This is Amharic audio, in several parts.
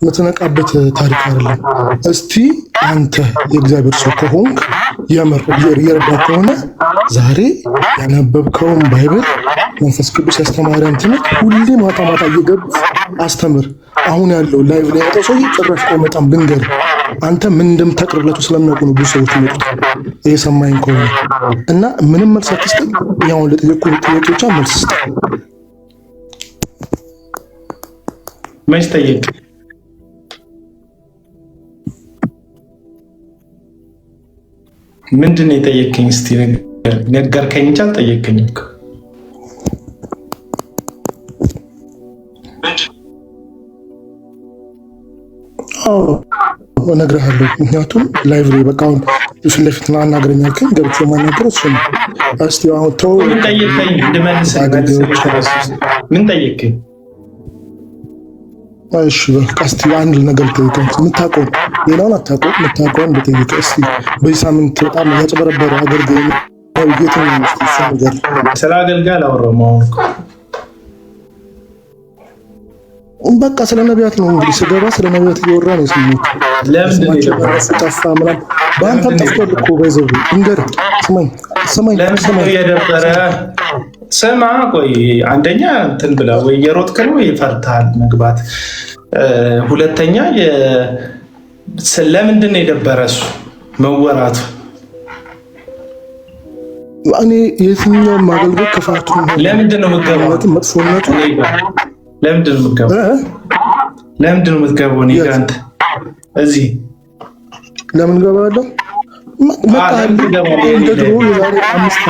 የምትነቃበት ታሪክ አይደለም። እስቲ አንተ የእግዚአብሔር ሰው ከሆንክ የምር እየረዳ ከሆነ ዛሬ ያነበብከውን ባይብል መንፈስ ቅዱስ ያስተማረን ትምህርት ሁሌ ማታ ማታ እየገባ አስተምር። አሁን ያለው ላይቭ ላይ ያወጣው ሰውዬ ጭራሽ አይመጣም። ልንገርህ አንተ ምን እንደምታቀርብላቸው ስለሚያውቁ ነው ብዙ ሰዎች የሚመጡት እየሰማኝ ከሆነ እና ምንም መልስ አትስጥም። ያውን ለጠየቁ ጥያቄዎች መልስ ስጥ። መች ጠየቅ? ምንድን ነው የጠየቅኝ? እስቲ ነገርከኝ እንጂ አልጠየቅኝም። እነግርሃለሁ። ምክንያቱም ላይቭ ላይ በቃ አሁን ፊት ለፊት ና አናግረኝ አልከኝ፣ ገብቼ ማናገር እሱ ነው። እስቲ አሁን ተው። ምን ጠየቅኝ? ምን ጠየቅኝ? እሺ በቃ እስቲ አንድ ነገር ልጠይቅህ። የምታውቀው ሌላውን አታውቀው፣ የምታውቀውን ልጠይቅህ። እስቲ በዚህ ሳምንት በጣም ያጭበረበረ አገልጋይ ጌታ ነው። ስለ አገልጋይ አላወራሁም። አሁን በቃ ስለ ነቢያት ነው እንግዲህ ስገባ ስለ ነቢያት እየወራ ነው የሰማሁት። ለምን ጠፋ ምናምን በአንተ ጠፍቷል እኮ ባይዘው እንገር ስማኝ የደበረ ስማ። ቆይ አንደኛ እንትን ብላ ወይ የሮጥክ ነው ይፈርታል መግባት። ሁለተኛ ለምንድን ነው የደበረ እሱ መወራቱ? እኔ የትኛውም አገልግሎት ክፋቱ ለምንድን ነው የምትገባው? መጥፎነቱ ለምንድን ነው የምትገባው? እኔ ጋር አንተ እዚህ ለምን ገባለሁ? እንደ ድሮ የዛሬ 5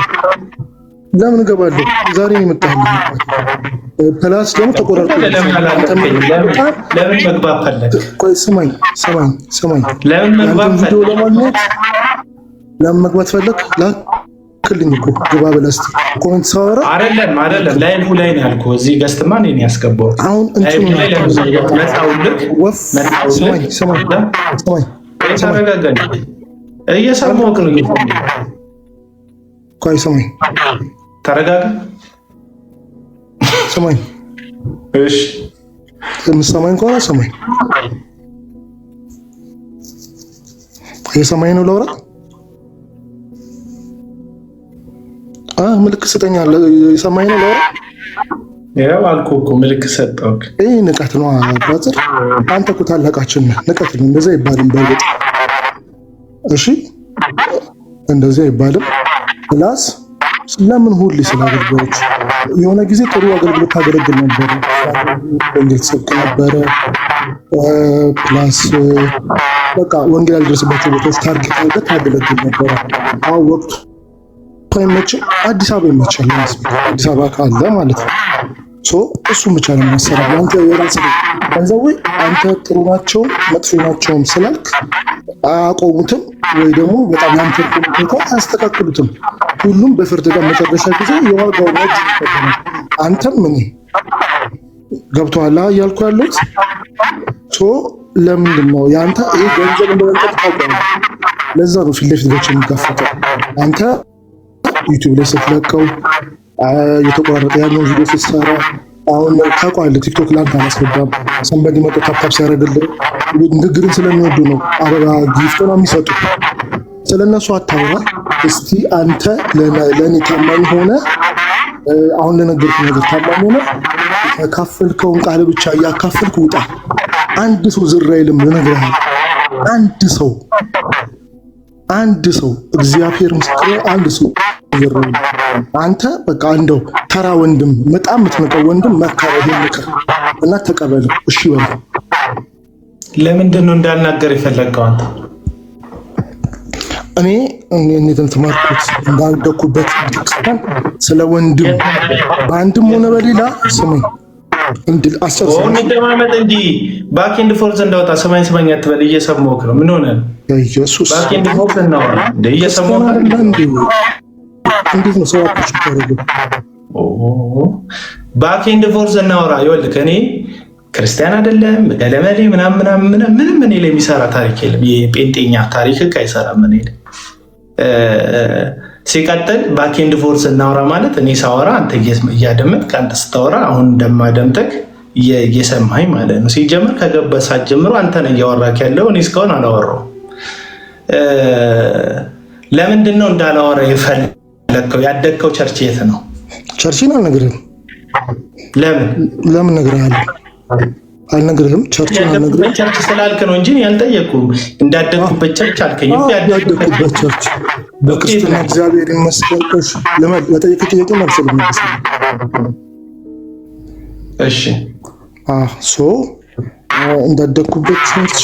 ለምን ገባለሁ? ዛሬ ነው የመጣሁት። ፕላስ ደግሞ ተቆራርጦ ለምን መግባት ፈለግ? ቆይ ስማኝ። ለምን መግባት ፈለግ? ለምን መግባት ፈለግ? ክልኝ እኮ ግባ ብለህ እስኪ ኮሜንት ሳወራ አይደለም ላይቭ ላይ ነው ያልኩህ። እዚህ ገስትማ እኔ ነው ያስገባሁት። አሁን እንትኑ ተረጋጋኝ። እየሰማሁህ ነው። ቆይ ስማኝ፣ ተረጋጋ። ስማኝ፣ እሺ የምትሰማኝ ከሆነ ስማኝ። እየሰማኝ ነው ላውራ? ምልክት ስጠኛል። የሰማኝ ነው ላውራ? ያው አልኩህ እኮ ምልክት ሰጠሁህ። ይህ ንቀት ነው አባትር። አንተ እኮ ታላቃችን ነህ። ንቀት ነው እንደዛ አይባልም። በእርግጥ እሺ እንደዛ አይባልም። ፕላስ ለምን ሁሌ ስለ አገልግሎት የሆነ ጊዜ ጥሩ አገልግሎት ታገለግል ነበረ፣ ወንጌል ትሰብክ ነበረ። ፕላስ በቃ ወንጌል ያልደረሰባቸው ቦታዎች ታርጌት አድርገህ ታገለግል ነበረ። አሁን ወቅቱ አይመችም። አዲስ አበባ ይመቻል። አዲስ አበባ ካለ ማለት ነው። እሱም ብቻ ነው የሚያሰራው። አንተ የራስህ ገንዘብ ወይ አንተ ጥሩ ናቸውም መጥፎ ናቸውም ስላልክ አያቆሙትም ወይ ደግሞ በጣም ያንተ ሁኔታ አያስተካክሉትም። ሁሉም በፍርድ ጋር መጨረሻ ጊዜ የዋጋው ነጭ ይፈተናል። አንተም ምን ገብቶሃል እያልኩ ያለሁት ለምንድን ነው የአንተ ይሄ ገንዘብ እንደመንጠቅ ታውቃለህ። ለዛ ነው ፊት ለፊት ገች የሚጋፈጠው። አንተ ዩቲዩብ ላይ ስትለቀው የተቆራረጠ ያለውን ቪዲዮ ስትሰራ አሁን ታውቃለህ። ቲክቶክ ላንተ አላስገባም። ሰንበዲ መጥቶ ታፕታፕ ሲያደርግልህ ንግግርን ስለሚወዱ ነው አበባ ጊፍት ነው የሚሰጡ። ስለነሱ አታውራ። እስቲ አንተ ለእኔ ታማኝ ሆነ አሁን ለነገርኩ ነገር ታማኝ ሆነ ያካፈልከውን ቃል ብቻ እያካፈልክ ውጣ። አንድ ሰው ዝር አይልም። ልነግርሃለሁ አንድ ሰው እግዚአብሔር ምስክር፣ አንድ ሰው ዝር አይልም። አንተ በቃ እንደው ተራ ወንድም በጣም የምትነቀው ወንድም መከረ ምክር እና ተቀበለው። እሺ በል። ለምንድን ነው እንዳልናገር የፈለግከው አንተ? እኔ እንትን ተማርኩት እንዳደኩበት ክርስቲያን ስለ ወንድም በአንድም ሆነ በሌላ ስመኝ እንድል አሰርሰው እንደማመጥ እንጂ ባክ ኤንድ ፎርዝ እንዳወጣ ስማኝ አትበል። እየሰማሁህ ነው። ምን ሆነ? ኢየሱስ ባክ ኤንድ ፎርዝ እናወራ እንደ እየሰማሁህ እንዴት ነው ሰው አጥቶ ባክ ኤንድ ፎርዝ እናወራ። ይኸውልህ እኔ ክርስቲያን አይደለም ገለመሌ ምንም እኔ ላይ የሚሰራ ታሪክ የለም። የጴንጤኛ ታሪክ አይሰራም። እኔ ሲቀጥል ባክ ኤንድ ፎርስ እናወራ ማለት እኔ ሳወራ አንተ እያደመጥክ አንተ ስታወራ አሁን እንደማደምጠቅ እየሰማኝ ማለት ነው። ሲጀምር ከገባ ሰዓት ጀምሮ አንተ ነህ እያወራክ ያለው፣ እኔ እስካሁን አላወራሁም። ለምንድን ነው እንዳላወራ የፈለግከው? ያደግከው ቸርች የት ነው? ቸርችን አልነግርህም። ለምን እነግርሃለሁ? አልነግርህም። ቸርችን አልነግርህም። ቸርች ስላልክ ነው እንጂ ያልጠየኩም። እንዳደግኩበት ቸርች አልከኝ። ያደግኩበት ቸርች በክርስትና እግዚአብሔር ይመስገን። ለጠየቅ ጥያቄ መልስ ልመልስ። እሺ እንዳደግኩበት ቸርች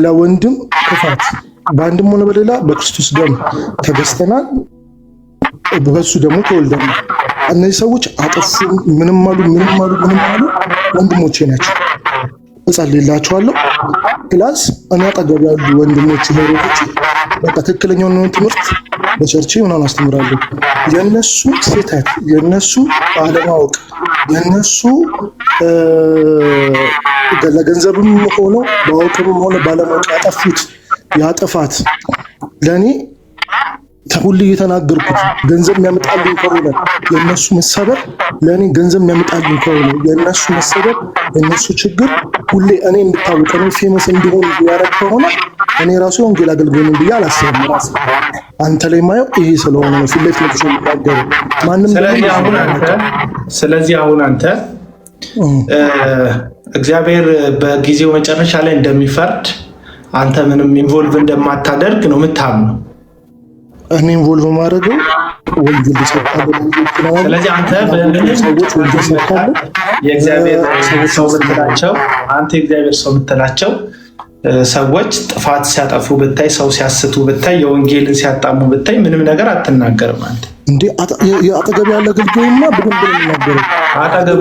ለወንድም ክፋት በአንድም ሆነ በሌላ በክርስቶስ ደም ተገዝተናል፣ በሱ ደግሞ ተወልደናል። እነዚህ ሰዎች አጠፉ፣ ምንም አሉ ወንድሞቼ ናቸው። እጸልይላቸዋለሁ። ፕላስ እኔ አጠገብ ያሉ ወንድሞች ሄሮቶች በቃ ትክክለኛውን ትምህርት በቸርቼ ምናምን አስተምራለሁ። የነሱ ስህተት፣ የነሱ አለማወቅ፣ የነሱ ለገንዘብም ሆኖ በአውቅም ሆነ ባለማወቅ ያጠፉት ያጠፋት ለእኔ ሁሌ እየተናገርኩት ገንዘብ የሚያመጣልኝ ከሆነ የእነሱ መሰበር ለእኔ ገንዘብ የሚያመጣልኝ ከሆነ የእነሱ መሰበር የእነሱ ችግር ሁሌ እኔ እንድታወቅ እኔ ፌመስ እንዲሆን ያደረግ ከሆነ እኔ ራሱ የወንጌል አገልግሎት ብዬ አላስብም። ራስ አንተ ላይ ማየው ይሄ ስለሆነ ነው ፊት ለፊት ነው የሚናገሩ ማንም። ስለዚህ አሁን አንተ እግዚአብሔር በጊዜው መጨረሻ ላይ እንደሚፈርድ አንተ ምንም ኢንቮልቭ እንደማታደርግ ነው የምታምነው። እኔ ኢንቮልቭ ማድረገው ወንጌል ይሰጣሉ። ስለዚህ አንተ ሰዎች ወንጌል ይሰጣሉ። የእግዚአብሔር ሰው ብትላቸው አንተ የእግዚአብሔር ሰው ብትላቸው ሰዎች ጥፋት ሲያጠፉ ብታይ፣ ሰው ሲያስቱ ብታይ፣ የወንጌልን ሲያጣሙ ብታይ ምንም ነገር አትናገርም አንተ። እንዴ አጠገብ ያለ አገልጋይማ በደንብ ነው የሚናገረው። አጠገብ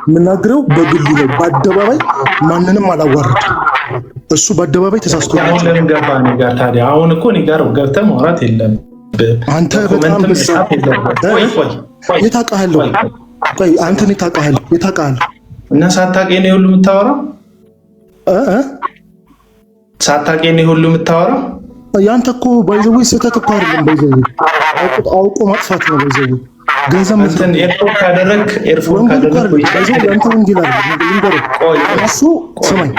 ምናገረው በግሉ ነው፣ በአደባባይ ማንንም አላዋርድም። እሱ በአደባባይ ተሳስቶ አሁን ለምን ገባ እኔ ጋር ታዲያ? አሁን እኮ እኔ ጋር ገብተህ ማውራት የለም። አንተ በጣም የታውቃለህ። ቆይ አንተ የታውቃለህ እና ሳታውቀኝ ነው ሁሉ የምታወራው? ሳታውቀኝ ነው ሁሉ የምታወራው? ያንተ እኮ ባይዘው ስህተት እኮ አይደለም። ባይዘው አውቆ ማጥፋት ነው። ባይዘው ገንዘብ እንትን ኤርፎን ካደረክ ባይዘው ያንተ ወንጌል አይደለም። እሱ ሰማኝ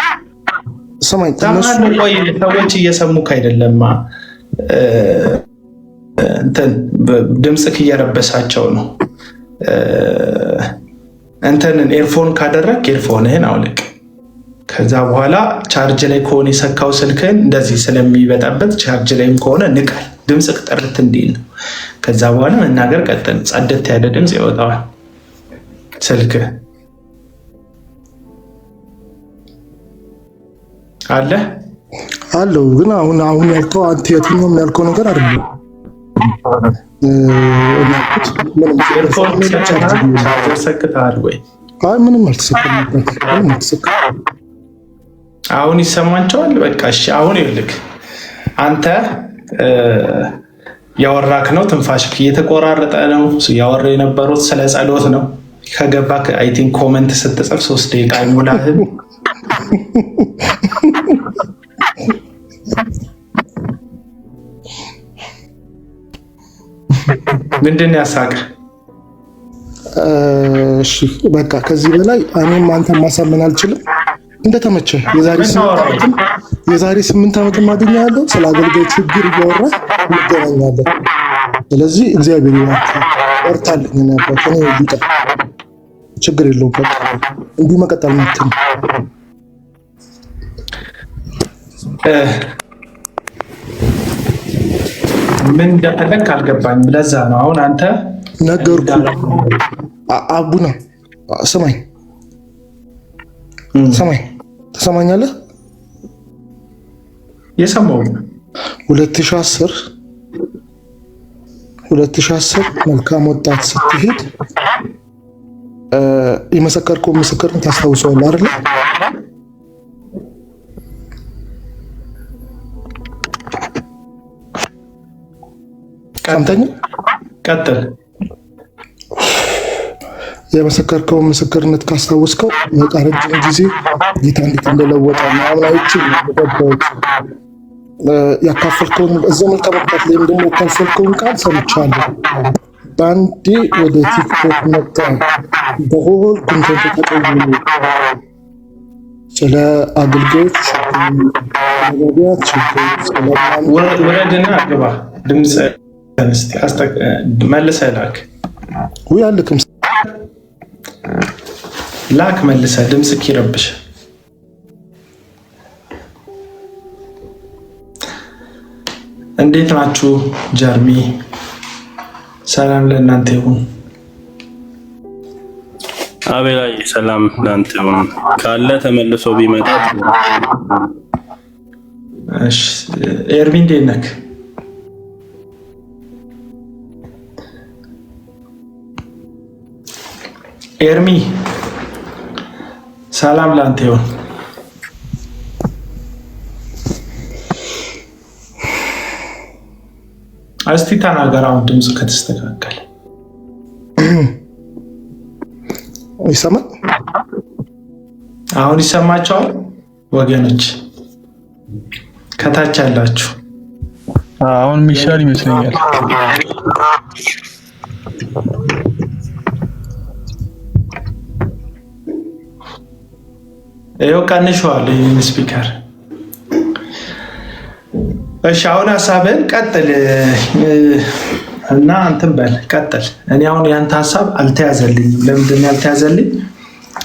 ቆይ ሰዎች እየሰሙክ አይደለማ። እንትን ድምፅክ እየረበሳቸው ነው። እንትንን ኤርፎን ካደረክ ኤርፎንህን አውልቅ። ከዛ በኋላ ቻርጅ ላይ ከሆነ የሰካው ስልክህን እንደዚህ ስለሚበጣበት ቻርጅ ላይም ከሆነ ንቀል። ድምፅክ ጥርት እንዲል ነው። ከዛ በኋላ መናገር ቀጥል። ጸደት ያለ ድምፅ ይወጣዋል ስልክህ አለ አለው። ግን አሁን ያልከው አንተ የትኛውም ያልከው ነገር አይደለም። ሰክተሃል ወይ? ምንም አልተሰከምበት። አሁን ይሰማቸዋል። በቃ እሺ። አሁን ይልክ አንተ ያወራክ ነው። ትንፋሽክ እየተቆራረጠ ነው። ያወራ የነበሩት ስለ ጸሎት ነው። ከገባክ አይ ቲንክ ኮመንት ስትጽፍ 3 ደቂቃ አይሞላህም። ምንድን ያሳቀ? እሺ በቃ ከዚህ በላይ እኔም አንተን ማሳመን አልችልም። እንደተመቸ የዛሬ 8 ዓመት ማድኛ ያለው ስለ አገልጋይ ችግር እያወራ እንገናኛለን። ስለዚህ እግዚአብሔር ይባርክ። ወርታልኝ ነበር ከኔ ሊጣ ችግር የለውም። በቃ እንዲህ መቀጠል ማለት ነው። ምን እንደፈለክ አልገባኝም። ለዛ ነው አሁን አንተ ነገርኩህ። አቡና ሰማኝ ትሰማኛለህ? የሰማው 2010 መልካም ወጣት ስትሄድ የመሰከርከው ምስክርን ታስታውሰዋለህ አይደል? ሰምተኛ ቀጥል። የመሰከርከው ምስክርነት ካስታወስከው በቃ ረጅም ጊዜ ጌታ እንዴት እንደለወጠ ምናምናዎችን ገባሁት። ያካፈልከውን እዛ መልካም ወጣት ላይም ደግሞ ያካፈልከውን ቃል ሰምቻለሁ። በአንዴ ወደ ቲክቶክ መጣ። በሆል ኮንተንት ተቀይሮ ስለ አገልጋዮች ነቢያት ችግር ወረድና ግባ። ድምፅ መልሰህ ላክ። ወይ አልክም ላክ መልሰህ ድምፅ ይረብሽ። እንዴት ናችሁ? ጀርሚ ሰላም ለእናንተ ይሁን። አቤላይ ሰላም ለአንተ ይሁን። ካለ ተመልሶ ቢመጣ እሺ። ኤርሚ እንዴት ነህ? ኤርሚ ሰላም ለአንተ ይሁን። እስቲ ተናገር አሁን ድምፁ ከተስተካከለ ይሰማል? አሁን ይሰማቸዋል ወገኖች ከታች ያላችሁ? አሁን የሚሻል ይመስለኛል። ይኸው ቀንሸዋል ይህን ስፒከር። እሺ አሁን ሀሳብህን ቀጥል እና እንትን በል ቀጥል። እኔ አሁን ያንተ ሀሳብ አልተያዘልኝም። ለምንድን ነው ያልተያዘልኝ?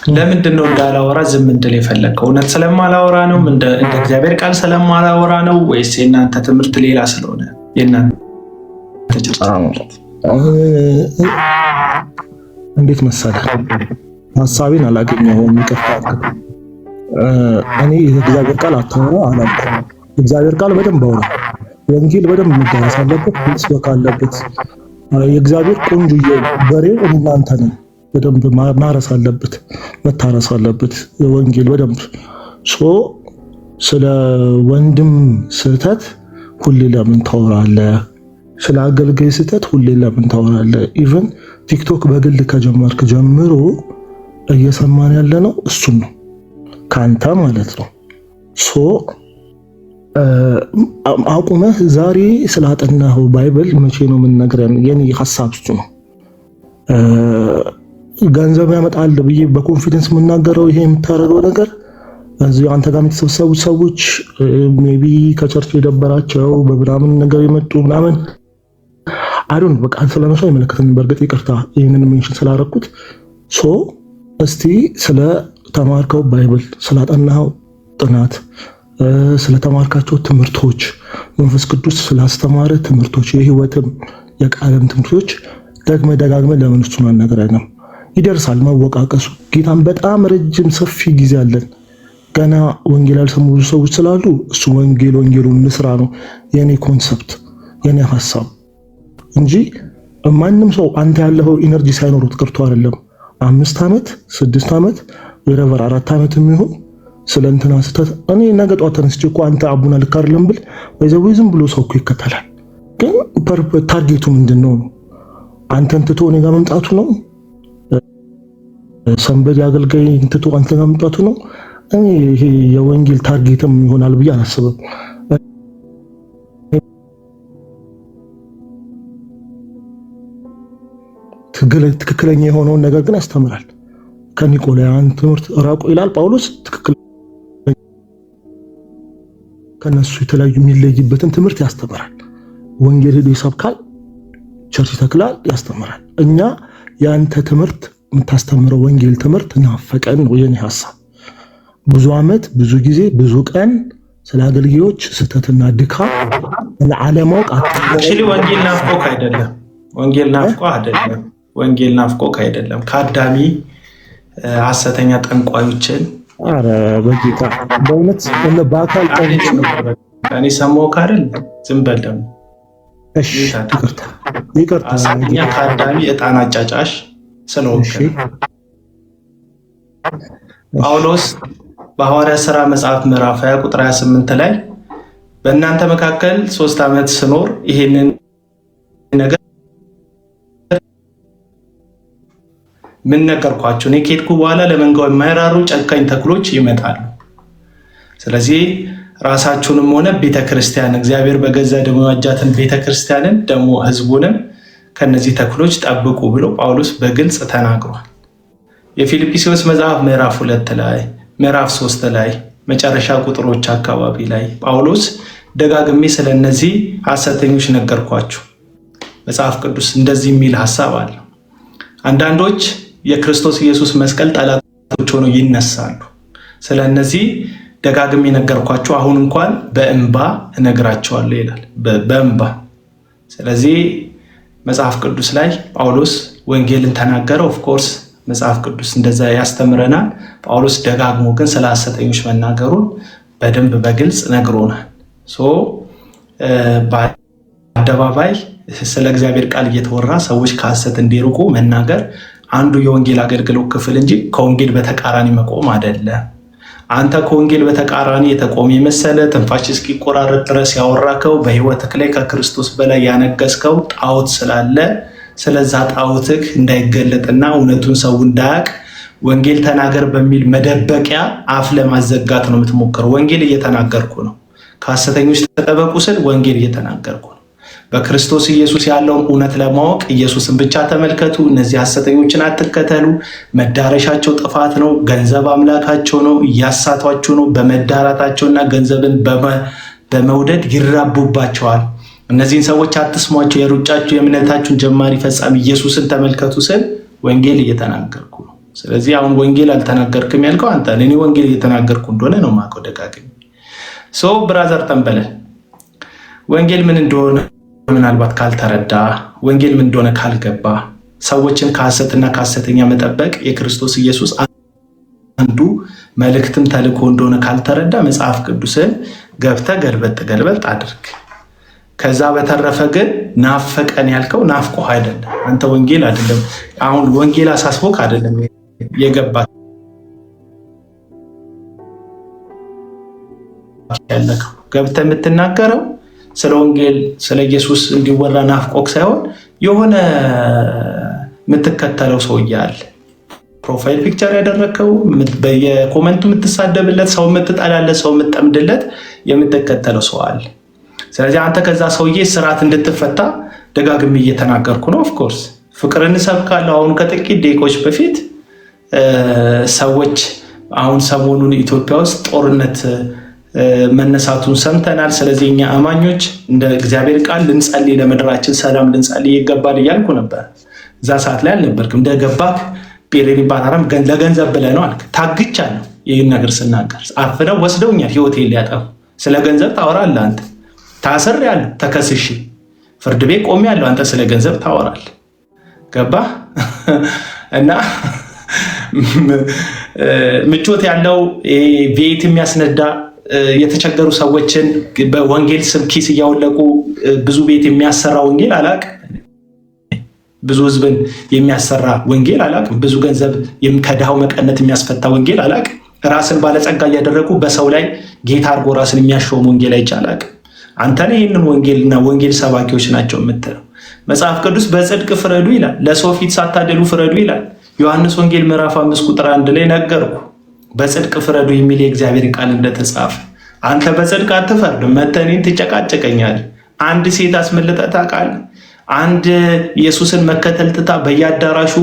ለምንድን ነው እንዳላወራ ዝም እንድል የፈለግከው? እውነት ስለማላወራ ነው? እንደ እግዚአብሔር ቃል ስለማላወራ ነው? ወይስ የእናንተ ትምህርት ሌላ ስለሆነ? እንዴት መሰለህ ሀሳቤን አላገኘሁም። ይቅርታ። እኔ የእግዚአብሔር ቃል አታወራ አላልኩም። እግዚአብሔር ቃል በደንብ አውራ። ወንጌል በደንብ መዳረስ አለበት፣ መስበክ አለበት። የእግዚአብሔር ቆንጆ በሬው እናንተ ነን። በደንብ ማረስ አለበት፣ መታረስ አለበት። ወንጌል በደንብ ስለ ወንድም ስህተት ሁሌ ለምን ታወራለህ? ስለ አገልጋይ ስህተት ሁሌ ለምን ታወራለህ? ኢቭን ቲክቶክ በግል ከጀመርክ ጀምሮ እየሰማን ያለ ነው እሱን ነው ካንተ ማለት ነው። አቁመህ ዛሬ ስላጠናኸው ባይብል መቼ ነው የምንነግረን? የኔ ሀሳብ እሱ ነው። ገንዘብ ያመጣል ብዬ በኮንፊደንስ የምናገረው ይሄ የምታደርገው ነገር እዚህ አንተ ጋር የተሰበሰቡ ሰዎች ሜቢ ከቸርች የደበራቸው በምናምን ነገር የመጡ ምናምን አይዶን በቃ ስለነሱ አይመለከተኝም። በእርግጥ ይቅርታ ይህንን ሜንሽን ስላደረኩት። እስቲ ስለ ተማርከው ባይብል ስላጠናኸው ጥናት ስለተማርካቸው ትምህርቶች መንፈስ ቅዱስ ስላስተማረ ትምህርቶች የህይወትም የቃልም ትምህርቶች ደጋግመ ለምን እሱን አናገራንም? ይደርሳል መወቃቀሱ። ጌታን በጣም ረጅም ሰፊ ጊዜ አለን። ገና ወንጌል ያልሰሙ ብዙ ሰዎች ስላሉ እሱ ወንጌሉን እንስራ ነው የኔ ኮንሰፕት የኔ ሐሳብ እንጂ ማንም ሰው አንተ ያለው ኢነርጂ ሳይኖሩት ቀርቶ አይደለም። 5 ዓመት 6 ዓመት ወይረቨር 4 ዓመት የሚሆን ስለንተና ስህተት እኔ ነገ ጧት ተነስቼ እኮ አንተ አቡና ልክ አይደለም ብል ወይዘው ዝም ብሎ ሰው እኮ ይከተላል። ግን ታርጌቱ ምንድነው? አንተን ትቶ እኔ ጋር መምጣቱ ነው? ሰንበዲ አገልጋይ ትቶ አንተ ጋር መምጣቱ ነው? እኔ ይሄ የወንጌል ታርጌትም ይሆናል ብዬ አላስብም። ትክክለኛ የሆነውን ነገር ግን ያስተምራል። ከኒቆላውያን ትምህርት ራቁ ይላል ጳውሎስ። ትክክል ከነሱ የተለያዩ የሚለይበትን ትምህርት ያስተምራል። ወንጌል ሄዶ ይሰብካል፣ ቸርች ይተክላል፣ ያስተምራል። እኛ ያንተ ትምህርት የምታስተምረው ወንጌል ትምህርት ናፈቀን ነው የኔ ሐሳብ። ብዙ ዓመት ብዙ ጊዜ ብዙ ቀን ስለ አገልጋዮች ስህተትና ድካም ለዓለማውቅ አክቹሊ ወንጌል ናፍቆክ አይደለም። ወንጌል ናፍቆክ አይደለም። ከአዳሚ ሐሰተኛ ጠንቋዮችን አረ በጌታ በእውነት እነ በአካል ጠንቋዮች እኔ ሰማሁህ አይደል? ዝም በል ደግሞ። እሺ ይቅርታ። ሐሰተኛ ከአዳሚ ዕጣን አጫጫሽ ስለሆንክ ጳውሎስ በሐዋርያት ሥራ መጽሐፍ ምዕራፍ 20 ቁጥር 28 ላይ በእናንተ መካከል 3 ዓመት ስኖር ይሄንን ነገር ምን ነገርኳቸው? እኔ ከሄድኩ በኋላ ለመንጋው የማይራሩ ጨካኝ ተኩሎች ይመጣሉ። ስለዚህ ራሳችሁንም ሆነ ቤተክርስቲያን እግዚአብሔር በገዛ ደሙ የዋጃትን ቤተክርስቲያንን ደግሞ ህዝቡንም ከነዚህ ተክሎች ጠብቁ ብሎ ጳውሎስ በግልጽ ተናግሯል። የፊልጵስዩስ መጽሐፍ ምዕራፍ 2 ላይ ምዕራፍ 3 ላይ መጨረሻ ቁጥሮች አካባቢ ላይ ጳውሎስ ደጋግሜ ስለነዚህ ሐሰተኞች ነገርኳችሁ። መጽሐፍ ቅዱስ እንደዚህ የሚል ሐሳብ አለ። አንዳንዶች የክርስቶስ ኢየሱስ መስቀል ጠላቶች ሆነው ይነሳሉ። ስለነዚህ ደጋግሜ ነገርኳችሁ፣ አሁን እንኳን በእንባ እነግራቸዋለሁ ይላል። በእንባ። ስለዚህ መጽሐፍ ቅዱስ ላይ ጳውሎስ ወንጌልን ተናገረ። ኦፍኮርስ መጽሐፍ ቅዱስ እንደዛ ያስተምረናል። ጳውሎስ ደጋግሞ ግን ስለ ሐሰተኞች መናገሩን በደንብ በግልጽ ነግሮናል። በአደባባይ ስለ እግዚአብሔር ቃል እየተወራ ሰዎች ከሐሰት እንዲርቁ መናገር አንዱ የወንጌል አገልግሎት ክፍል እንጂ ከወንጌል በተቃራኒ መቆም አይደለም። አንተ ከወንጌል በተቃራኒ የተቆመ የመሰለ ትንፋሽ እስኪቆራረጥ ድረስ ያወራከው በሕይወትህ ላይ ከክርስቶስ በላይ ያነገስከው ጣዖት ስላለ ስለዛ ጣዖትህ እንዳይገለጥና እውነቱን ሰው እንዳያውቅ ወንጌል ተናገር በሚል መደበቂያ አፍ ለማዘጋት ነው የምትሞክረው። ወንጌል እየተናገርኩ ነው። ከሐሰተኞች ተጠበቁ ስል ወንጌል እየተናገርኩ ነው። በክርስቶስ ኢየሱስ ያለውን እውነት ለማወቅ ኢየሱስን ብቻ ተመልከቱ። እነዚህ ሐሰተኞችን አትከተሉ። መዳረሻቸው ጥፋት ነው። ገንዘብ አምላካቸው ነው። እያሳቷችሁ ነው። በመዳራታቸውና ገንዘብን በመውደድ ይራቡባቸዋል። እነዚህን ሰዎች አትስሟቸው። የሩጫችሁ የእምነታችሁን ጀማሪ ፈጻሚ ኢየሱስን ተመልከቱ ስል ወንጌል እየተናገርኩ ነው። ስለዚህ አሁን ወንጌል አልተናገርክም ያልከው አንተ። እኔ ወንጌል እየተናገርኩ እንደሆነ ነው የማውቀው ደጋግሜ። ብራዘር ጠንበለ ወንጌል ምን እንደሆነ ምናልባት ካልተረዳ፣ ወንጌል ምን እንደሆነ ካልገባ፣ ሰዎችን ከሐሰትና ከሐሰተኛ መጠበቅ የክርስቶስ ኢየሱስ አንዱ መልእክትም ተልእኮ እንደሆነ ካልተረዳ መጽሐፍ ቅዱስን ገብተህ ገልበጥ አድርግ። ከዛ በተረፈ ግን ናፈቀን ያልከው ናፍቆህ አይደለም። አንተ ወንጌል አይደለም አሁን ወንጌል አሳስቦክ አይደለም የገባ ያለከው ገብተህ የምትናገረው ስለ ወንጌል ስለ ኢየሱስ እንዲወራ ናፍቆክ ሳይሆን የሆነ የምትከተለው ሰውዬ አለ። ፕሮፋይል ፒክቸር ያደረከው በየኮመንቱ የምትሳደብለት ሰው የምትጠላለት ሰው የምትጠምድለት የምትከተለው ሰው አለ። ስለዚህ አንተ ከዛ ሰውዬ ስርዓት እንድትፈታ ደጋግሜ እየተናገርኩ ነው። ኦፍኮርስ ፍቅርን እንሰብካለሁ። አሁን ከጥቂት ደቂቆች በፊት ሰዎች አሁን ሰሞኑን ኢትዮጵያ ውስጥ ጦርነት መነሳቱን ሰምተናል። ስለዚህ እኛ አማኞች እንደ እግዚአብሔር ቃል ልንጸልይ፣ ለምድራችን ሰላም ልንጸልይ ይገባል እያልኩ ነበር። እዛ ሰዓት ላይ አልነበርክም። እንደገባክ ጴሬን ባራራም ለገንዘብ ብለህ ነው አልክ። ታግቻለሁ። ይህን ነገር ስናገር አፍነው ወስደውኛል። ህይወቴን ሊያጠፉ ስለ ገንዘብ ታወራለህ አንተ። ታስሬያለሁ፣ ተከስሼ ፍርድ ቤት ቆሜያለሁ። አንተ ስለ ገንዘብ ታወራለህ። ገባህ? እና ምቾት ያለው ቤት የሚያስነዳ የተቸገሩ ሰዎችን በወንጌል ስም ኪስ እያወለቁ ብዙ ቤት የሚያሰራ ወንጌል አላቅም። ብዙ ህዝብን የሚያሰራ ወንጌል አላቅም። ብዙ ገንዘብ ከድሃው መቀነት የሚያስፈታ ወንጌል አላቅም። ራስን ባለጸጋ እያደረጉ በሰው ላይ ጌታ አድርጎ ራስን የሚያሾም ወንጌል አይቼ አላቅም። አንተ ይህንን ወንጌልና ወንጌል ሰባኪዎች ናቸው የምትለው። መጽሐፍ ቅዱስ በጽድቅ ፍረዱ ይላል። ለሰው ፊት ሳታደሉ ፍረዱ ይላል። ዮሐንስ ወንጌል ምዕራፍ 5 ቁጥር 1 ላይ ነገርኩ። በጽድቅ ፍረዱ የሚል የእግዚአብሔር ቃል እንደተጻፈ አንተ በጽድቅ አትፈርድም። መተህ እኔን ትጨቃጨቀኛለህ። አንድ ሴት አስመልጠህ ታውቃለህ? አንድ ኢየሱስን መከተል ትታ በየአዳራሹ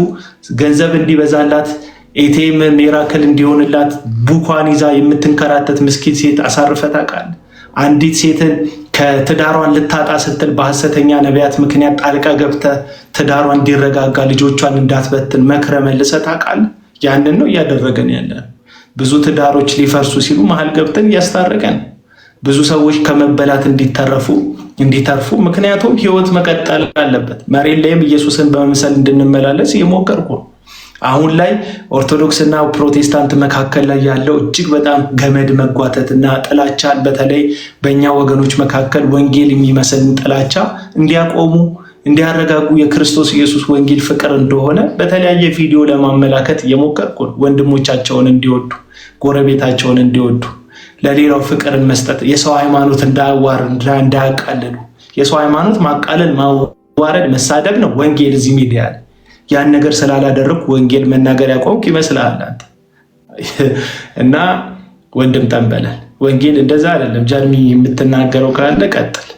ገንዘብ እንዲበዛላት ኤቴም ሚራክል እንዲሆንላት ቡኳን ይዛ የምትንከራተት ምስኪን ሴት አሳርፈህ ታውቃለህ? አንዲት ሴትን ከትዳሯን ልታጣ ስትል በሐሰተኛ ነቢያት ምክንያት ጣልቃ ገብተህ ትዳሯን እንዲረጋጋ ልጆቿን እንዳትበትን መክረህ መልሰህ ታውቃለህ? ያንን ነው እያደረገን ያለን። ብዙ ትዳሮች ሊፈርሱ ሲሉ መሀል ገብተን እያስታረቀን፣ ብዙ ሰዎች ከመበላት እንዲተርፉ። ምክንያቱም ህይወት መቀጠል አለበት። መሬት ላይም ኢየሱስን በመምሰል እንድንመላለስ እየሞከርኩ ነው። አሁን ላይ ኦርቶዶክስና ፕሮቴስታንት መካከል ላይ ያለው እጅግ በጣም ገመድ መጓተትና ጥላቻን በተለይ በእኛ ወገኖች መካከል ወንጌል የሚመስል ጥላቻ እንዲያቆሙ እንዲያረጋጉ የክርስቶስ ኢየሱስ ወንጌል ፍቅር እንደሆነ በተለያየ ቪዲዮ ለማመላከት እየሞከርኩ ነው። ወንድሞቻቸውን እንዲወዱ፣ ጎረቤታቸውን እንዲወዱ፣ ለሌላው ፍቅርን መስጠት፣ የሰው ሃይማኖት እንዳያቃልሉ። የሰው ሃይማኖት ማቃለል፣ ማዋረድ፣ መሳደብ ነው ወንጌል እዚህ ሚዲያ ላይ። ያን ነገር ስላላደረግኩ ወንጌል መናገር ያቆምኩ ይመስልሃል አንተ? እና ወንድም ጠንበላል ወንጌል እንደዛ አይደለም። ጀርሚ የምትናገረው ካለ ቀጥል።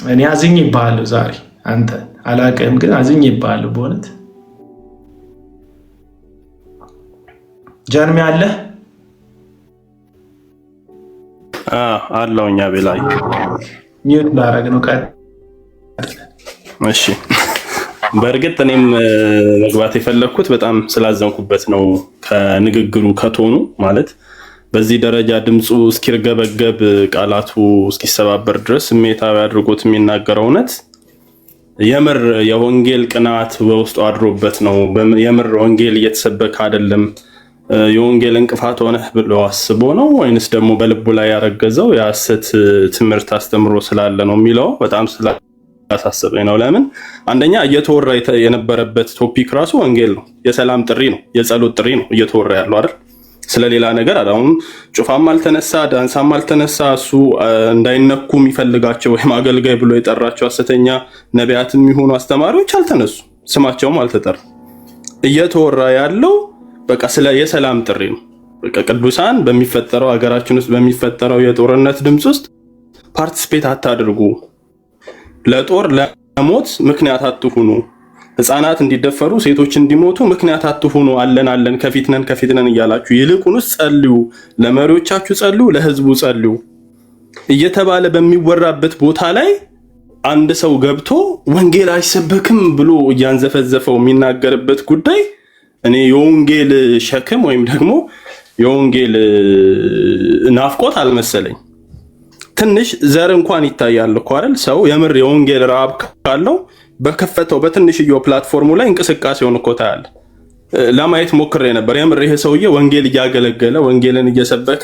እኔ አዝኜብሃለሁ ዛሬ አንተ አላውቅም፣ ግን አዝኝ ይባል በእውነት ጀርሚ አለ አለውኛ በላይ ሚዩት ላረግ ነው ቃል። እሺ በእርግጥ እኔም መግባት የፈለኩት በጣም ስላዘንኩበት ነው። ከንግግሩ ከቶኑ ማለት በዚህ ደረጃ ድምፁ እስኪርገበገብ ቃላቱ እስኪሰባበር ድረስ ስሜታዊ አድርጎት የሚናገረው እውነት የምር የወንጌል ቅናት በውስጡ አድሮበት ነው። የምር ወንጌል እየተሰበከ አይደለም የወንጌል እንቅፋት ሆነህ ብሎ አስቦ ነው ወይንስ ደግሞ በልቡ ላይ ያረገዘው የሐሰት ትምህርት አስተምሮ ስላለ ነው የሚለው በጣም ስላሳሰበኝ ነው። ለምን አንደኛ እየተወራ የነበረበት ቶፒክ ራሱ ወንጌል ነው፣ የሰላም ጥሪ ነው፣ የጸሎት ጥሪ ነው እየተወራ ያለው አይደል? ስለሌላ ነገር አሁን ጩፋም አልተነሳ ዳንሳም አልተነሳ። እሱ እንዳይነኩ የሚፈልጋቸው ወይም አገልጋይ ብሎ የጠራቸው ሐሰተኛ ነቢያትም ይሁኑ አስተማሪዎች አልተነሱ፣ ስማቸውም አልተጠራ። እየተወራ ያለው በቃ ስለ የሰላም ጥሪ ነው። በቃ ቅዱሳን በሚፈጠረው ሀገራችን ውስጥ በሚፈጠረው የጦርነት ድምጽ ውስጥ ፓርቲሲፔት አታድርጉ፣ ለጦር ለሞት ምክንያት አትሁኑ፣ ህፃናት እንዲደፈሩ ሴቶች እንዲሞቱ ምክንያት አትሁኑ፣ አለን ከፊት ነን እያላችሁ ይልቁንስ ጸልዩ፣ ለመሪዎቻችሁ ጸልዩ፣ ለህዝቡ ጸልዩ እየተባለ በሚወራበት ቦታ ላይ አንድ ሰው ገብቶ ወንጌል አይሰበክም ብሎ እያንዘፈዘፈው የሚናገርበት ጉዳይ እኔ የወንጌል ሸክም ወይም ደግሞ የወንጌል ናፍቆት አልመሰለኝ። ትንሽ ዘር እንኳን ይታያል እኮ አይደል? ሰው የምር የወንጌል ረሃብ ካለው በከፈተው በትንሽዬው ፕላትፎርሙ ላይ እንቅስቃሴውን እኮ ታያለ። ለማየት ሞክሬ ነበር። የምር ይሄ ሰውዬ ወንጌል እያገለገለ ወንጌልን እየሰበከ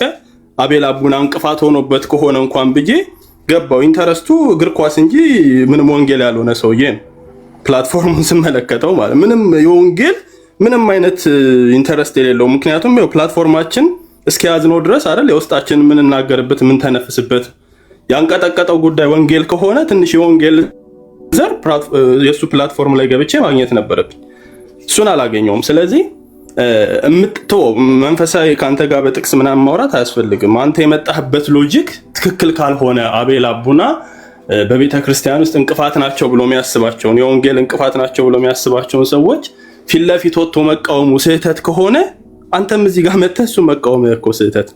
አቤል አቡና እንቅፋት ሆኖበት ከሆነ እንኳን ብዬ ገባው። ኢንተረስቱ እግር ኳስ እንጂ ምንም ወንጌል ያልሆነ ሰውዬ ነው። ፕላትፎርሙን ስመለከተው ማለት የወንጌል ምንም አይነት ኢንተረስት የሌለው። ምክንያቱም ያው ፕላትፎርማችን እስኪያዝነው ድረስ አይደል የውስጣችን ምን እናገርበት ምን ተነፍስበት ያንቀጠቀጠው ጉዳይ ወንጌል ከሆነ ትንሽ የወንጌል ዘር የሱ ፕላትፎርም ላይ ገብቼ ማግኘት ነበረብኝ። እሱን አላገኘውም። ስለዚህ መንፈሳዊ ካንተ ጋር በጥቅስ ምናምን ማውራት አያስፈልግም። አንተ የመጣህበት ሎጂክ ትክክል ካልሆነ አቤል አቡና በቤተ ክርስቲያን ውስጥ እንቅፋት ናቸው ብሎ የሚያስባቸውን የወንጌል እንቅፋት ናቸው ብሎ የሚያስባቸውን ሰዎች ፊት ለፊት ወጥቶ መቃወሙ ስህተት ከሆነ አንተም እዚህ ጋር መተህ እሱ መቃወም እኮ ስህተት።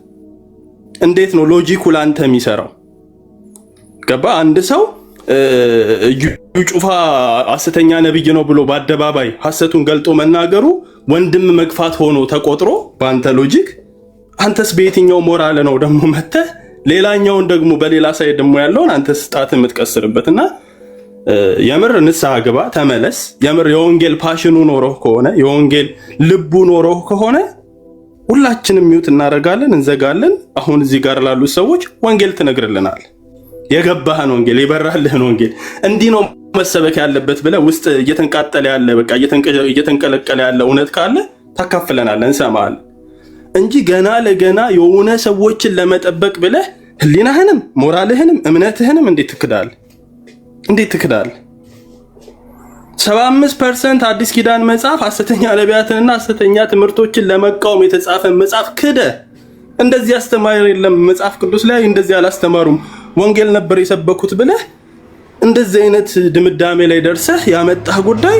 እንዴት ነው ሎጂኩ ለአንተ የሚሰራው? ገባ? አንድ ሰው ጩፋ ሐሰተኛ ነብይ ነው ብሎ በአደባባይ ሐሰቱን ገልጦ መናገሩ ወንድም መግፋት ሆኖ ተቆጥሮ በአንተ ሎጂክ፣ አንተስ በየትኛው ሞራል ነው ደግሞ መተህ ሌላኛውን ደግሞ በሌላ ሳይድ ደግሞ ያለውን አንተስ ጣት የምትቀስርበትና የምር ንስሐ ግባ፣ ተመለስ። የምር የወንጌል ፓሽኑ ኖሮህ ከሆነ የወንጌል ልቡ ኖሮህ ከሆነ ሁላችንም ሚውት እናደርጋለን፣ እንዘጋለን። አሁን እዚህ ጋር ላሉ ሰዎች ወንጌል ትነግርልናል። የገባህን ወንጌል የበራልህን ወንጌል እንዲህ ነው መሰበክ ያለበት ብለህ ውስጥ እየተንቃጠለ ያለ በቃ እየተንቀለቀለ ያለ እውነት ካለ ታካፍለናለህ፣ እንሰማለን እንጂ ገና ለገና የሆነ ሰዎችን ለመጠበቅ ብለህ ህሊናህንም ሞራልህንም እምነትህንም እንዴት ትክዳለህ? 75% አዲስ ኪዳን መጽሐፍ ሐሰተኛ ነቢያትንና ሐሰተኛ ትምህርቶችን ለመቃወም የተጻፈ መጽሐፍ ክደ እንደዚህ አስተማሪ የለም መጽሐፍ ቅዱስ ላይ እንደዚህ አላስተማሩም ወንጌል ነበር የሰበኩት ብለህ እንደዚህ አይነት ድምዳሜ ላይ ደርሰህ ያመጣህ ጉዳይ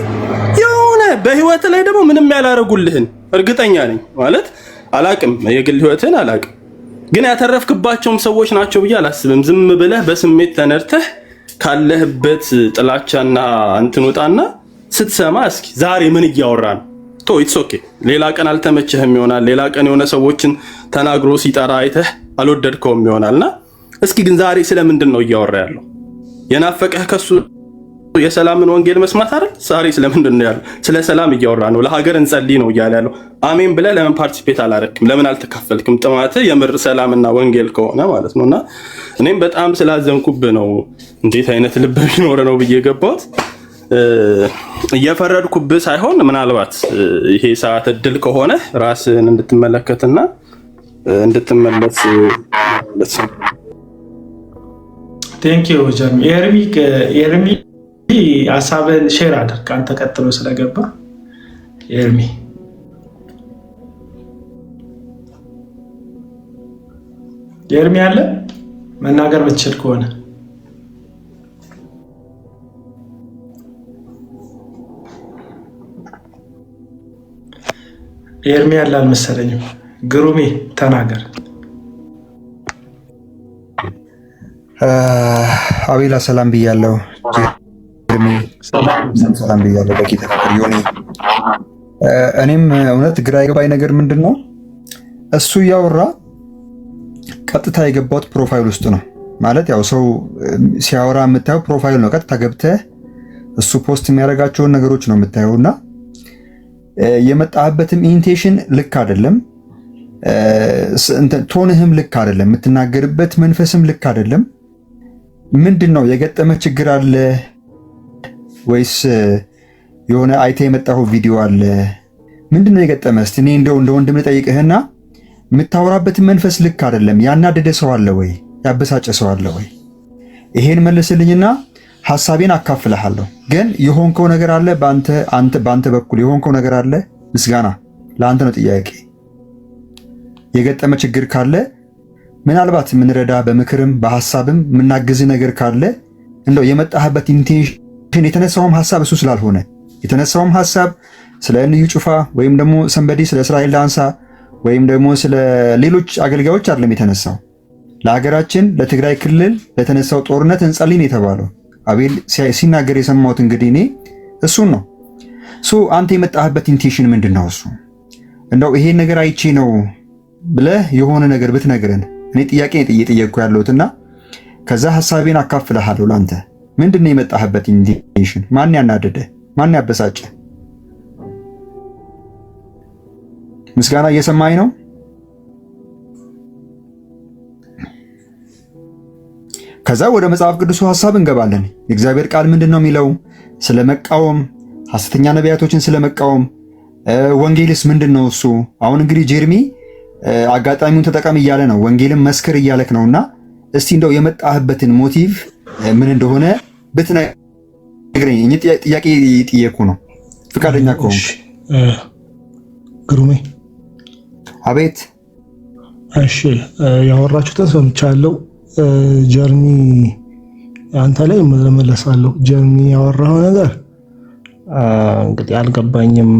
የሆነ በህይወት ላይ ደግሞ ምንም ያላረጉልህን እርግጠኛ ነኝ። ማለት አላቅም የግል ህይወትን አላቅም፣ ግን ያተረፍክባቸውም ሰዎች ናቸው ብዬ አላስብም። ዝም ብለህ በስሜት ተነድተህ ካለህበት ጥላቻና እንትን ወጣና ስትሰማ እስኪ ዛሬ ምን እያወራ ነው? ኢትስ ኦኬ። ሌላ ቀን አልተመቸህም ይሆናል። ሌላ ቀን የሆነ ሰዎችን ተናግሮ ሲጠራ አይተህ አልወደድከውም ይሆናልና እስኪ ግን ዛሬ ስለምንድን ነው እያወራ ያለው? የናፈቀህ ከሱ የሰላምን ወንጌል መስማት አይደል? ዛሬ ስለምንድን ነው ያለው? ስለ ሰላም እያወራ ነው። ለሀገር እንጸልይ ነው እያለ ያለው። አሜን ብለህ ለምን ፓርቲሲፔት አላረክም? ለምን አልተካፈልክም? ጥማትህ የምር ሰላምና ወንጌል ከሆነ ማለት ነውና እኔም በጣም ስላዘንኩብህ ነው እንዴት አይነት ልብ ቢኖር ነው ብዬ ገባሁት። እየፈረድኩብህ ሳይሆን ምናልባት ይሄ ሰዓት እድል ከሆነ ራስህን እንድትመለከትና እንድትመለስ ማለት ነው። ቴንክ ዩ ጀርሚ። ኤርሚ ሀሳብህን ሼር አድርግ አንተ ቀጥሎ ስለገባ። ኤርሚ አለ መናገር ብትችል ከሆነ ኤርሚ ያለ አልመሰለኝም። ግሩሜ ተናገር። አቤላ ሰላም ብያለሁ። ጀርሚ ሰላም ብያለሁ። በጌታ ፍቅር ዮኒ። እኔም እውነት ግራ የገባኝ ነገር ምንድን ነው እሱ እያወራ ቀጥታ የገባሁት ፕሮፋይል ውስጥ ነው። ማለት ያው ሰው ሲያወራ የምታየው ፕሮፋይል ነው። ቀጥታ ገብተህ እሱ ፖስት የሚያደርጋቸውን ነገሮች ነው የምታየው እና የመጣህበትም ኢንቴንሽን ልክ አይደለም፣ ቶንህም ልክ አይደለም፣ የምትናገርበት መንፈስም ልክ አይደለም። ምንድን ነው የገጠመ ችግር አለ ወይስ የሆነ አይተ የመጣው ቪዲዮ አለ? ምንድን ነው የገጠመ? እስቲ እኔ እንደ ወንድም ልጠይቅህና የምታወራበትን መንፈስ ልክ አይደለም። ያናደደ ሰው አለ ወይ? ያበሳጨ ሰው አለ ወይ? ይሄን መልስልኝና ሐሳቤን አካፍልሃለሁ። ግን የሆንከው ነገር አለ በአንተ በኩል የሆንከው ነገር አለ። ምስጋና ለአንተ ነው ጥያቄ። የገጠመ ችግር ካለ ምናልባት የምንረዳ በምክርም በሐሳብም የምናግዝ ነገር ካለ እንደው የመጣህበት ኢንቴንሽን የተነሳውም ሐሳብ እሱ ስላልሆነ የተነሳውም ሐሳብ ስለ ልዩ ጩፋ ወይም ደግሞ ሰንበዲ ስለ እስራኤል ዳንሳ ወይም ደግሞ ስለ ሌሎች አገልጋዮች አይደለም የተነሳው። ለሀገራችን ለትግራይ ክልል ለተነሳው ጦርነት እንጸልይ የተባለው አቤል ሲናገር የሰማሁት እንግዲህ እኔ እሱን ነው። አንተ የመጣህበት ኢንቴንሽን ምንድን ነው? እሱ እንደው ይሄን ነገር አይቼ ነው ብለህ የሆነ ነገር ብትነግረን እኔ ጥያቄ እየጠየቅኩ ያለሁትና ከዛ ሐሳቤን አካፍልሃለሁ። ለአንተ ምንድን ነው የመጣህበት ኢንቴንሽን? ማን ያናደደ? ማን ያበሳጨ? ምስጋና እየሰማኝ ነው? ከዛ ወደ መጽሐፍ ቅዱሱ ሐሳብ እንገባለን። የእግዚአብሔር ቃል ምንድን ነው የሚለው? ስለ መቃወም፣ ሐሰተኛ ነቢያቶችን ስለ መቃወም፣ ወንጌልስ ምንድን ነው እሱ? አሁን እንግዲህ ጀርሚ አጋጣሚውን ተጠቀም እያለ ነው፣ ወንጌልን መስክር እያለክ ነውና እስቲ እንደው የመጣህበትን ሞቲቭ ምን እንደሆነ ብትነግረኝ። እኔ ጥያቄ እየጠየኩ ነው፣ ፍቃደኛ ከሆንክ። ግሩሜ። አቤት። እሺ፣ ያወራችሁትን ሰምቻለሁ። ጀርሚ አንተ ላይ መለሳለሁ። ጀርሚ ያወራው ነገር እንግዲህ አልገባኝም።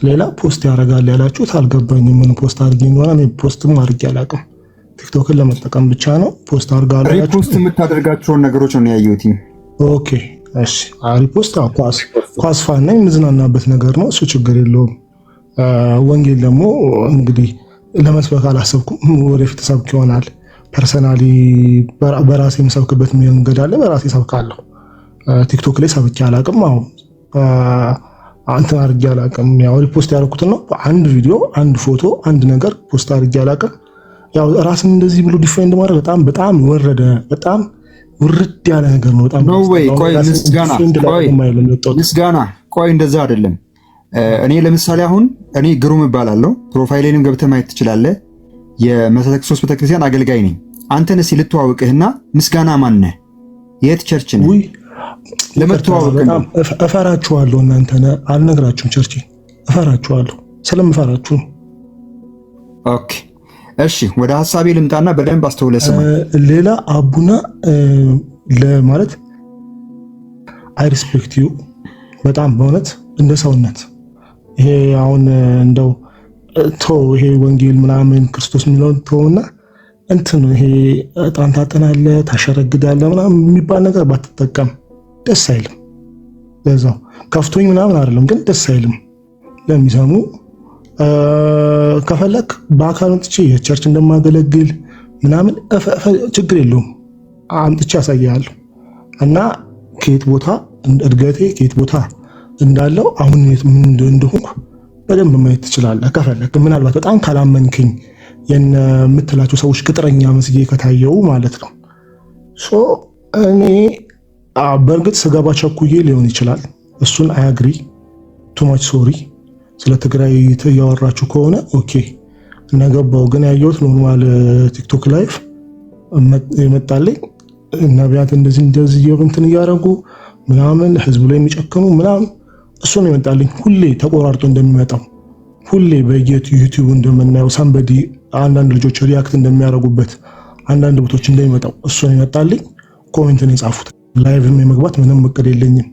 ሌላ ፖስት ያደርጋል ያላችሁት አልገባኝም። ምን ፖስት አድርጌ እንደሆነ እኔ ፖስትም አድርጌ አላውቅም። ቲክቶክን ለመጠቀም ብቻ ነው ፖስት አድርጋለሁ። ሪፖስት የምታደርጋቸውን ነገሮች ነው ያየሁት። ኦኬ እሺ። ሪፖስት ኳስ ፋን ነኝ፣ የምዝናናበት ነገር ነው እሱ፣ ችግር የለውም። ወንጌል ደግሞ እንግዲህ ለመስበክ አላሰብኩም፣ ወደፊት ሰብክ ይሆናል። ፐርሰናሊ በራሴ የምሰብክበት መንገድ አለ፣ በራሴ ሰብካለሁ። ቲክቶክ ላይ ሰብኬ አላውቅም። አሁን አንተን አድርጌ አላውቅም። ያው ሪፖስት ያደረኩትን ነው፣ አንድ ቪዲዮ፣ አንድ ፎቶ፣ አንድ ነገር ፖስት አድርጌ አላውቅም። ያው ራስን እንደዚህ ብሎ ዲፋይንድ ማድረግ በጣም ወረደ፣ በጣም ውርድ ያለ ነገር ነው። በጣም ነው ወይ? ቆይ ምስጋና፣ ቆይ እንደዛ አይደለም። እኔ ለምሳሌ አሁን እኔ ግሩም እባላለሁ። ፕሮፋይሌንም ገብተህ ማየት ትችላለህ። የመሰረተ ክርስቶስ ቤተክርስቲያን አገልጋይ ነኝ። አንተን እስኪ ልተዋውቅህና ምስጋና ማን ነህ? የት ቸርች ነህ? ለመተዋወቅ እፈራችኋለሁ። እናንተ አልነግራችሁም። ቸርች እፈራችኋለሁ፣ ስለምፈራችሁ። ኦኬ እሺ፣ ወደ ሐሳቤ ልምጣና በደንብ አስተውለህ ስማ። ሌላ አቡና ለማለት አይ ሪስፔክት ዩ በጣም በእውነት እንደ ሰውነት። ይሄ አሁን እንደው ይሄ ወንጌል ምናምን ክርስቶስ የሚለውን ተውና እንትን ይሄ ዕጣን ታጠናለህ ታሸረግዳለህ ምናምን የሚባል ነገር ባትጠቀም ደስ አይልም። ለዛው ከፍቶኝ ምናምን አይደለም፣ ግን ደስ አይልም ለሚሰሙ። ከፈለክ በአካል ወጥቼ የቸርች እንደማገለግል ምናምን ችግር የለውም፣ አምጥቼ ያሳያለሁ። እና ከየት ቦታ እድገቴ ከየት ቦታ እንዳለው አሁን ምን እንደሆንኩ በደንብ ማየት ትችላለህ ከፈለክ። ምናልባት በጣም ካላመንክኝ የምትላቸው ሰዎች ቅጥረኛ መስዬ ከታየው ማለት ነው። እኔ በእርግጥ ስገባ ቸኩዬ ሊሆን ይችላል። እሱን አያግሪ ቱማች ሶሪ። ስለ ትግራይ እያወራችሁ ከሆነ ኦኬ እነገባው። ግን ያየሁት ኖርማል ቲክቶክ ላይፍ የመጣልኝ ነቢያት እንደዚህ እንትን እያደረጉ ምናምን ህዝቡ ላይ የሚጨክኑ ምናምን እሱ ነው የመጣልኝ። ሁሌ ተቆራርጦ እንደሚመጣው ሁሌ በዩቲዩብ እንደምናየው ሰንበዲ አንዳንድ ልጆች ሪያክት እንደሚያደርጉበት አንዳንድ ቦታዎች እንደሚመጣው እሱ ነው የመጣልኝ። ኮሜንት ነው የጻፉት። ላይቭም የመግባት ምንም እቅድ የለኝም።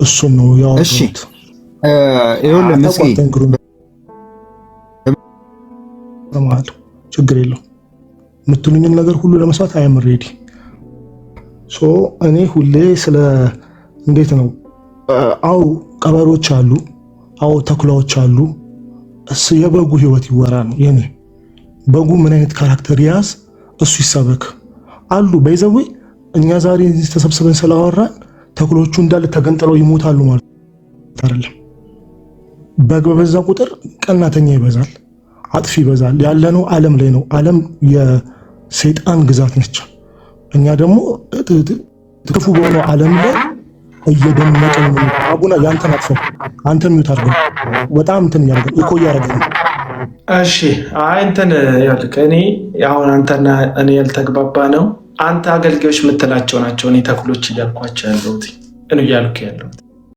እሱ ነው ያወሩት። እሺ ይኸውልህ ሰማለሁ፣ ችግር የለው። የምትሉኝን ነገር ሁሉ ለመስማት አይ አም ሬዲ። ሶ እኔ ሁሌ ስለ እንዴት ነው አው ቀበሮች አሉ፣ አው ተኩላዎች አሉ። የበጉ ህይወት ይወራ ነው የኔ። በጉ ምን አይነት ካራክተር ያዝ እሱ ይሰበክ አሉ። በይዘዌ እኛ ዛሬ ተሰብስበን ስላወራን ተኩሎቹ እንዳለ ተገንጥለው ይሞታሉ ማለት አይደለም። በግ በበዛ ቁጥር ቀናተኛ ይበዛል፣ አጥፊ ይበዛል። ያለነው ዓለም ላይ ነው። ዓለም የሰይጣን ግዛት ነች። እኛ ደግሞ ክፉ በሆነው ዓለም ላይ እየደመቀን ነው። አቡና ያንተን አጥፈው አንተን ሚውት አድርገው በጣም እንትን ያደርጋል እኮ ያደርጋል። እሺ አይ እንትን ያልከ እኔ አሁን አንተና እኔ ያልተግባባ ነው። አንተ አገልጋዮች የምትላቸው ናቸው እኔ ተኩሎች እያልኳቸው ያለሁት እኔ እያልኩ ያለሁት